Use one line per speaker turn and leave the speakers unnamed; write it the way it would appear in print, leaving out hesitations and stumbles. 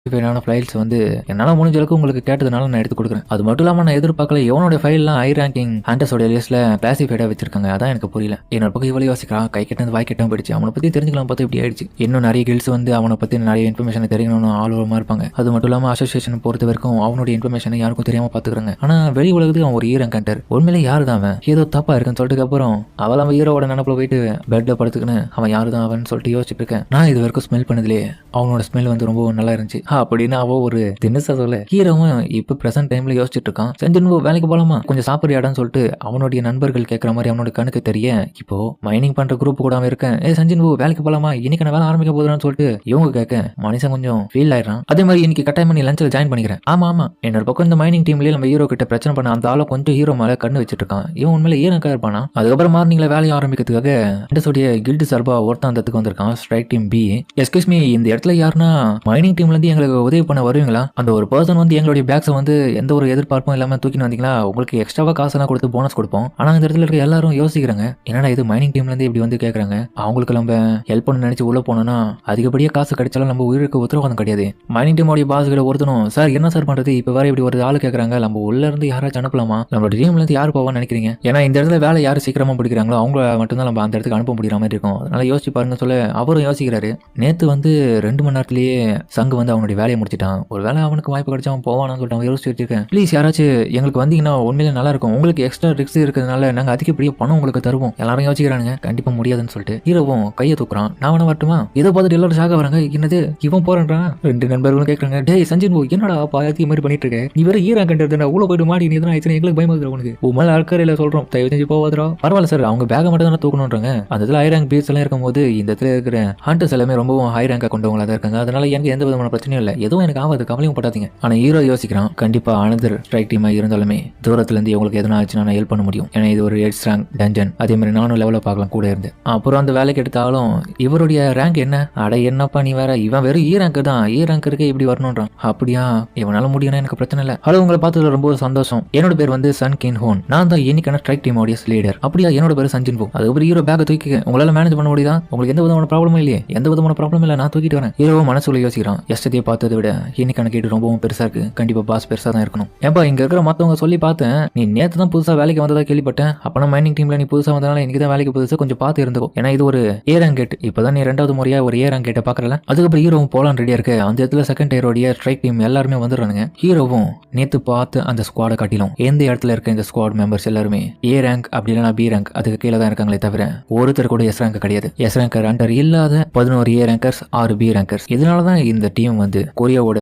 கிளாசிஃபைடான files வந்து என்னால் முடிஞ்ச அளவுக்கு உங்களுக்கு கேட்டதுனால நான் எடுத்து கொடுக்குறேன். அது மட்டும் இல்லாமல் நான் எதிர்பார்க்கல எவனோட ஃபைல்லாம் ஹை ரேங்கிங் ஹண்டர்ஸோட லிஸ்ட்டில் கிளாசிஃபைடாக வச்சிருக்காங்க. அதான் எனக்கு புரியல. என்னோட பக்கம் இவ்வளோ யோசிக்கிறான், கை கெட்டது வாய் கெட்டாமல் போயிடுச்சு. அவனை பற்றி தெரிஞ்சுக்கலாம் பார்த்தா இப்படி ஆயிடுச்சு. இன்னும் நிறைய கில்ஸ் வந்து அவனை பற்றி நிறைய இன்ஃபர்மேஷனை தெரியணும்னு ஆர்வமாக இருப்பாங்க. அது மட்டும் இல்லாமல் அசோசியேஷன் பொறுத்த வரைக்கும் அவனுடைய இன்ஃபர்மேஷனை யாருக்கும் தெரியாமல் பார்த்துக்கிறாங்க. ஆனால் வெளி உலகத்துக்கு அவன் ஒரு ஈரன் கண்டர் உண்மையிலே யாரு தான் அவன் ஏதோ தப்பா இருக்குன்னு சொல்லிட்டு அப்புறம் அவள் அவன் ஹீரோட நினப்பில் போயிட்டு பெட்டில் படுத்துக்கின்னு அவன் யாரு தான் அவன் சொல்லிட்டு யோசிச்சுட்டு இருக்கேன். நான் இது வரைக்கும் ஸ்மெல் பண்ணதுலேயே அவனோட ஸ்மெல் வந்து ரொம்ப நல்லா இருந்துச்சு அப்படின்னு அவன் ஒரு தினசா சொல்ல ஹீரோவும் இப்போ பிரசன்ட் டைம்ல யோசிச்சுட்டு இருக்கான். செஞ்சு வேலைக்கு போலாமா, கொஞ்சம் சாப்பிட்றியாடான்னு சொல்லிட்டு அவனுடைய நண்பர்கள் கேட்கற மாதிரி அவனோட கணக்கு தெரிய இப்போ மைனிங் பண்ற குரூப் கூட இருக்கேன். சஞ்சன் வேலைக்கு போலாமா, இன்னைக்கு நான் வேலை ஆரம்பிக்க போதுன்னு சொல்லிட்டு இவங்க கேட்க மனுஷன் கொஞ்சம் ஃபீல் ஆயிடுறான். அதே மாதிரி இன்னைக்கு கட்டாயம் பண்ணி லஞ்சில் ஜாயின் பண்ணிக்கிறேன். ஆமா ஆமா என்னோட பக்கம் இந்த மைனிங் டீம்லயே நம்ம ஹீரோ கிட்ட பிரச்சனை பண்ண அந்த ஆளை கொஞ்சம் ஹீரோ மேல கண்ணு வச்சுட்டு இருக்கான். இவன் உண்மையில ஈரக்கா இருப்பானா. அதுக்கப்புறம் மார்னிங்ல வேலையை ஆரம்பிக்கிறதுக்காக இண்டஸோடைய கில்டு சார்பா ஒருத்தாந்தத்துக்கு வந்திருக்கான். Strike team B. Excuse me, இந்த இடத்துல யாருன்னா மைனிங் டீம்ல இருந்து எங்களுக்கு உதவி பண்ண வருவீங்களா? அந்த ஒரு பர்சன் வந்து எங்களுடைய பேக்ஸை வந்து எந்த ஒரு எதிர்பார்ப்பும் இல்லாம தூக்கின்னு வந்தீங்களா, உங்களுக்கு எக்ஸ்ட்ராவா காசெல்லாம் கொடுத்து போனஸ் கொடுப்போம். ஆனா இந்த இடத்துல இருக்க எல்லாரும் யோசிக்கிறாங்க, என்னடா இது மைனிங் டீம்ல இருந்து இப்படி வந்து கேட்கறாங்க. அவங்களுக்கு நம்ம ஹெல்ப் பண்ண நினைச்சு உள்ள போனோம்னா அதிகப்படியா காசு கிடைச்சாலும் நம்ம உயிருக்கு உத்தரவாதம் கிடையாது. மைனிங் டீமோடைய பாஸ் கிட்ட ஒருத்தனும் சார் என்ன சார் பண்றது, இப்ப வேற இப்படி ஒரு ஆளு கேட்கறாங்க, நம்ம உள்ள இருந்து யாராச்சும் அனுப்பலாமா, நம்மளோட டீம்ல இருந்து யாரு போவான்னு நினைக்கிறீங்க? ஏன்னா இந்த இடத்துல வேலை யாரு சீக்கிரமா பிடிக்கிறாங்களோ அவங்க மட்டும்தான் நம்ம அந்த இடத்துக்கு அனுப்ப முடிகிற மாதிரி இருக்கும். அதனால யோசிச்சு பாருங்க சொல்ல அவரும் யோசிக்கிறாரு. நேத்து வந்து 2 மணி நேரத்திலேயே சங்கு வந்து அவனுடைய வேலையை முடிச்சிட்டான். ஒரு வேலை அவனுக்கு வாய்ப்பு கிடைச்சா அவன் போவானு சொல்லிட்டு அவன் யோசிச்சு வச்சிருக்கேன். ப்ளீஸ் யாராச்சும் எங்களுக்கு வந்தீங்கன்னா உண்மையிலே நல்லா இருக்கும். உங்களுக்கு எக்ஸ்ட்ரா ரிஸ்க் இருக்கிறதுனால நாங்கள் அதிகப்படியே பணம் உங்களுக்கு தருவோம். எல்லாரும் யோசிக்கிறானுங்க. கண்டிப்பா முடியாதுன்னு சொல்லிட்டு ஹீரோவும் கையை தூக்குறான். நான் வேணா வரட்டுமா? இதை பார்த்துட்டு எல்லாரும் ஷாக வராங்க. என்னது இவன் போறான்றான். 2 நண்பர்களும் கேட்கறாங்க, டேய் சஞ்சன் என்னடா பாதி மாதிரி பண்ணிட்டு இருக்க, நீ வேற ஈரா கண்டது உள்ள போயிட்டு மாடி நீ தான் ஆயிடுச்சு, எங்களுக்கு பயமா இருக்கு. உனக்கு உண்மையில அக்கறையில சொல்றோம், தயவு செஞ்சு போவாதரா. பரவாயில்ல சார், அவங்க பேகை மட்டும் தானே தூக்கணுன்றாங்க. அந்த இடத்துல ஹை ரேங்க் பீஸ் எல்லாம் இருக்கும்போது இந்த இடத்துல இருக்கிற ஹண்டர்ஸ் எல்லாமே ரொம்பவும் ஹை ரேங்கா கொண்டவங்களா தான் இருக்காங்க. அதனால எனக்கு எந்த விதமான பிரச்சனையும் இல்லை, எதுவும் எனக்கு ஆகாது, கவலையும் படாதீங்க. ஆனா ஹீரோ யோசிக்கிறான், கண்டிப்பா அனதர் ஸ்ட்ரைக் டீமா இருந்தாலுமே தூரத்துல இருந்து உங்களுக்கு எதனா ஆச்சுன்னா நான் ஹெல்ப் பண்ண முடியும். ஏன்னா இது ஒரு 8 ரேங்க் டஞ்சன், அதே மாதிரி நானும் லெவலில் பார்க்கலாம் கூட இருந்து. அப்புறம் அந்த வேலைக்கு எடுத்தாலும் இவருடைய ரேங்க் என்ன, அட என்னப்பா நீ வேற, இவன் வெறும் ஈ ரேங்க் தான், ஈ ரேங்க் இருக்கே இப்படி வரணும்ன்றான். அப்படியா, இவனால முடியும்னா எனக்கு பிரச்சனை இல்லை. ஹலோ, உங்களை பார்த்ததுல ரொம்ப சந்தோஷம். என்னோட பேர் வந்து சன் கின் ஹோன், நான் தான் இன்னைக்கான ஸ்ட்ரைக் டீமோட லீடர். அப்படியா, என்னோட பேர் சஞ்சன் போ. அதுக்கப்புறம் ஹீரோ பேக்கை தூக்கி உங்களால மேனேஜ் பண்ண முடியுதா? உங்களுக்கு எந்த விதமான ப்ராப்ளமும் இல்லையே? எந்த விதமான ப்ராப்ளம் இல்லை, நான் தூக்கிட்டு வரேன். ஹீரோ மனசுல யோசிக்கிறான், எஸ்டே பார்த்ததை விட இன்னைக்கான கேட்டு ரொம்பவும் பெருசா இருக்கு, கண்டிப்பா பாஸ் பெருசா தான் இருக்கணும். ஏப்பா இங்க இருக்கிற மத்தவங்க சொல்லி பார்த்தேன், நீ நேத்து தான் புதுசா வேலைக்கு வந்ததா கேள்விப்பட்டேன். அப்பனா மைனிங் டீம்ல நீ புதுசா வந்தனால இன்னைக்கு தான் வேலைக்கு புதுசா, கொஞ்சம் பார்த்து இருந்துக்கோ. ஏன்னா இது ஒரு ஏரங் கேட், இப்பதான் நீ 2வது முறையா ஒரு ஏரங் கேட்டை பாக்கறல. அதுக்கப்புறம் ஹீரோவும் போலான் ரெடியா இருக்கு. அந்த இடத்துல செகண்ட் டயரோடைய ஸ்ட்ரைக் டீம் எல்லாருமே வந்துடுறானுங்க. ஹீரோவும் நேத்து பார்த்து அந்த ஸ்குவாடை காட்டிலும் எந்த இடத்துல இருக்க இந்த ஸ்குவாட் மெம்பர்ஸ் எல்லாருமே ஏ ரேங்க் அப்படி இல்லைனா பி ரேங்க் அதுக்கு கீழே தான் இருக்காங்களே தவிர ஒருத்தர் கூட எஸ் ரேங்க் கிடையாது. எஸ் ரேங்கர் அண்டர் இல்லாத 11 ஏ ரேங்கர்ஸ் 6 பி ரேங்கர்ஸ். இதனாலதான் இந்த டீம் வந்து கொரியாவோட